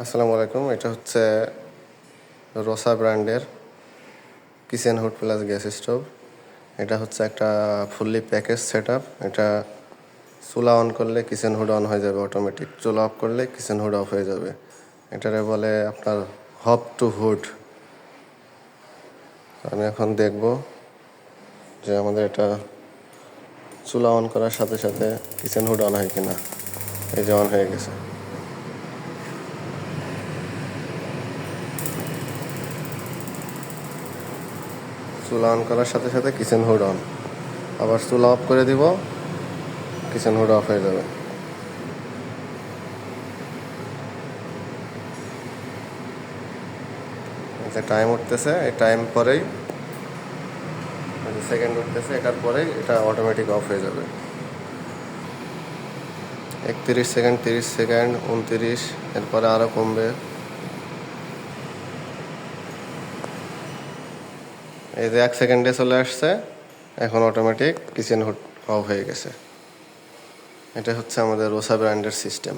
আসসালামু আলাইকুম। এটা হচ্ছে রোসা ব্র্যান্ডের kitchen hood plus gas stove. এটা হচ্ছে একটা ফুললি প্যাকেজ সেটআপ। এটা চুলা অন করলে কিচেন হুড অন হয়ে যাবে অটোমেটিক, চুলা অফ করলে কিচেন হুড অফ হয়ে যাবে। এটারে বলে আপনার হব টু হুড। আমি এখন দেখব যে আমাদের এটা চুলা অন করার সাথে সাথে কিচেন হুড অন হয় কিনা। এই যে অন হয়ে গেছে। চুলা অন করার সাথে সাথে কিচেন হুড অন। আবার চুলা অফ করে দিব, কিচেন হুড অফ হয়ে যাবে। যে টাইম উঠতেছে, এই টাইম পরেই সেকেন্ড উঠতেছে, এটার পরেই এটা অটোমেটিক অফ হয়ে যাবে। 31 সেকেন্ড, 30 সেকেন্ড, 29, এরপরে আরও কমবে। এই যে 1 সেকেন্ডে চলে আসছে, এখন অটোমেটিক কিচেন হুড অফ হয়ে গেছে। এটা হচ্ছে আমাদের রোসা ব্র্যান্ডের সিস্টেম।